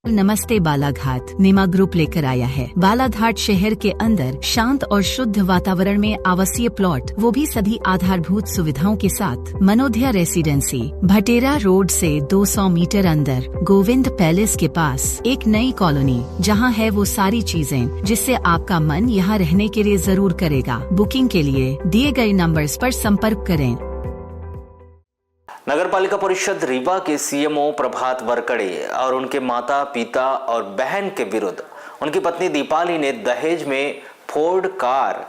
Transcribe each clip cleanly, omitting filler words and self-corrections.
नमस्ते बालाघाट निमा ग्रुप लेकर आया है। बालाघाट शहर के अंदर शांत और शुद्ध वातावरण में आवासीय प्लॉट, वो भी सभी आधारभूत सुविधाओं के साथ। मनोध्या रेसिडेंसी, भटेरा रोड से 200 मीटर अंदर, गोविंद पैलेस के पास एक नई कॉलोनी, जहां है वो सारी चीजें जिससे आपका मन यहां रहने के लिए जरूर करेगा। बुकिंग के लिए दिए गए नंबर्स पर संपर्क करें। नगर पालिका परिषद रीवा के सीएमओ प्रभात वरकड़े और उनके माता पिता और बहन के विरुद्ध उनकी पत्नी दीपाली ने दहेज में फोर्ड कार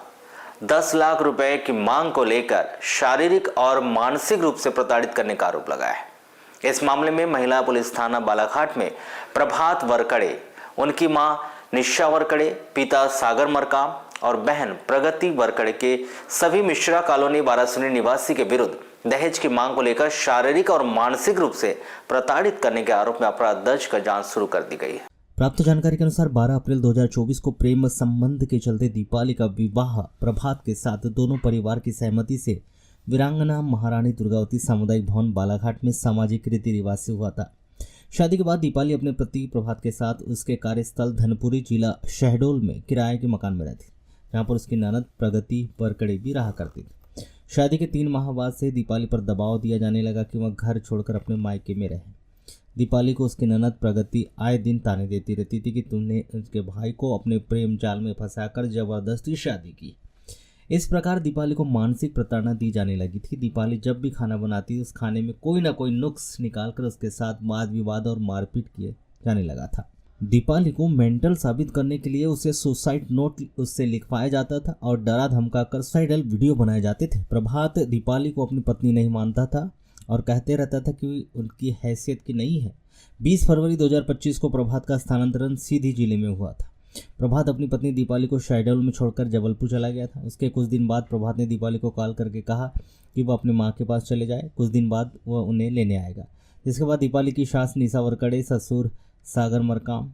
10 लाख रुपए की मांग को लेकर शारीरिक और मानसिक रूप से प्रताड़ित करने का आरोप लगाया है। इस मामले में महिला पुलिस थाना बालाघाट में प्रभात वरकड़े, उनकी मां निशा वरकड़े, पिता सागर मरकाम और बहन प्रगति वरकड़े के सभी मिश्रा कॉलोनी वारासुनी निवासी के विरुद्ध दहेज की मांग को लेकर शारीरिक और मानसिक रूप से प्रताड़ित करने के आरोप में अपराध दर्ज कर जांच शुरू कर दी गई है। प्राप्त जानकारी के अनुसार 12 अप्रैल 2024 को प्रेम संबंध के चलते दीपाली का विवाह प्रभात के साथ दोनों परिवार की सहमति से वीरांगना महारानी दुर्गावती सामुदायिक भवन बालाघाट में सामाजिक रीति रिवाज से हुआ था। शादी के बाद दीपाली अपने पति प्रभात के साथ उसके कार्यस्थल धनपुरी जिला शहडोल में किराए के मकान में रहती, जहाँ पर उसकी ननद प्रगति वरकड़े भी रहा करती थी। शादी के 3 माह बाद से दीपाली पर दबाव दिया जाने लगा कि वह घर छोड़कर अपने मायके में रहे। दीपाली को उसकी ननद प्रगति आए दिन ताने देती रहती थी कि तुमने उसके भाई को अपने प्रेम जाल में फंसाकर जबरदस्ती शादी की। इस प्रकार दीपाली को मानसिक प्रताड़ना दी जाने लगी थी। दीपाली जब भी खाना बनाती उस खाने में कोई ना कोई नुक्स निकालकर उसके साथ वाद विवाद और मारपीट किए जाने लगा था। दीपाली को मेंटल साबित करने के लिए उसे सुसाइड नोट उससे लिखवाया जाता था और डरा धमकाकर सुसाइडल वीडियो बनाए जाते थे। प्रभात दीपाली को अपनी पत्नी नहीं मानता था और कहते रहता था कि उनकी हैसियत की नहीं है। 20 फरवरी 2025 को प्रभात का स्थानांतरण सीधी जिले में हुआ था। प्रभात अपनी पत्नी दीपाली को शहडोल में छोड़कर जबलपुर चला गया था। उसके कुछ दिन बाद प्रभात ने दीपाली को कॉल करके कहा कि वह अपने माँ के पास चले जाए, कुछ दिन बाद वह उन्हें लेने आएगा। जिसके बाद दीपाली की सास निशा वरकड़े, ससुर सागर मरकाम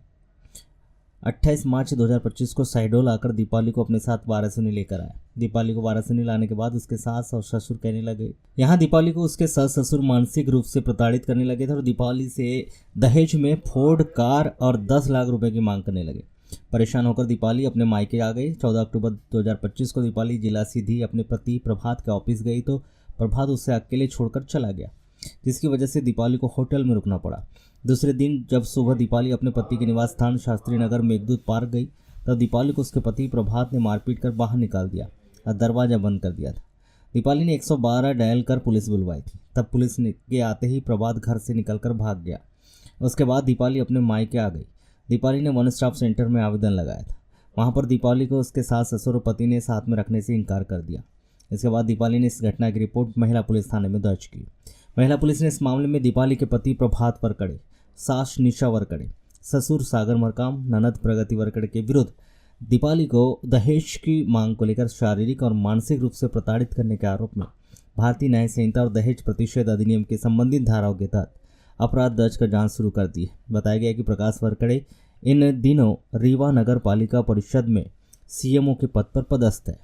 28 मार्च 2025 को शहडोल आकर दीपाली को अपने साथ वाराणसी लेकर आए। दीपाली को वाराणसी लाने के बाद उसके सास और ससुर कहने लगे, यहाँ दीपाली को उसके सास ससुर मानसिक रूप से प्रताड़ित करने लगे थे और दीपाली से दहेज में फोर्ड कार और 10 लाख रुपए की मांग करने लगे। परेशान होकर दीपाली अपने मायके आ गई। 14 अक्टूबर 2025 को दीपाली जिला सीधी अपने पति प्रभात के ऑफिस गई तो प्रभात उसे अकेले छोड़कर चला गया, जिसकी वजह से दीपाली को होटल में रुकना पड़ा। दूसरे दिन जब सुबह दीपाली अपने पति के निवास स्थान शास्त्री नगर मेघदूत पार्क गई, तब दीपाली को उसके पति प्रभात ने मारपीट कर बाहर निकाल दिया और दरवाजा बंद कर दिया था। दीपाली ने 112 डायल कर पुलिस बुलवाई थी। तब पुलिस के आते ही प्रभात घर से निकलकर भाग गया। उसके बाद दीपाली अपने मायके आ गई। दीपाली ने वन स्टॉप सेंटर में आवेदन लगाया था। वहाँ पर दीपाली को उसके सास ससुर और पति ने साथ में रखने से इनकार कर दिया। इसके बाद दीपाली ने इस घटना की रिपोर्ट महिला पुलिस थाने में दर्ज की। महिला पुलिस ने इस मामले में दीपाली के पति प्रभात वरकड़े, सास निशा वरकड़े, ससुर सागर मरकाम, ननद प्रगति वरकड़े के विरुद्ध दीपाली को दहेज की मांग को लेकर शारीरिक और मानसिक रूप से प्रताड़ित करने के आरोप में भारतीय न्याय संहिता और दहेज प्रतिषेध अधिनियम के संबंधित धाराओं के तहत अपराध दर्ज कर जांच शुरू कर दी है। बताया गया कि प्रकाश वरकड़े इन दिनों रीवा नगर पालिका परिषद में सीएमओ के पद पर पदस्थ है।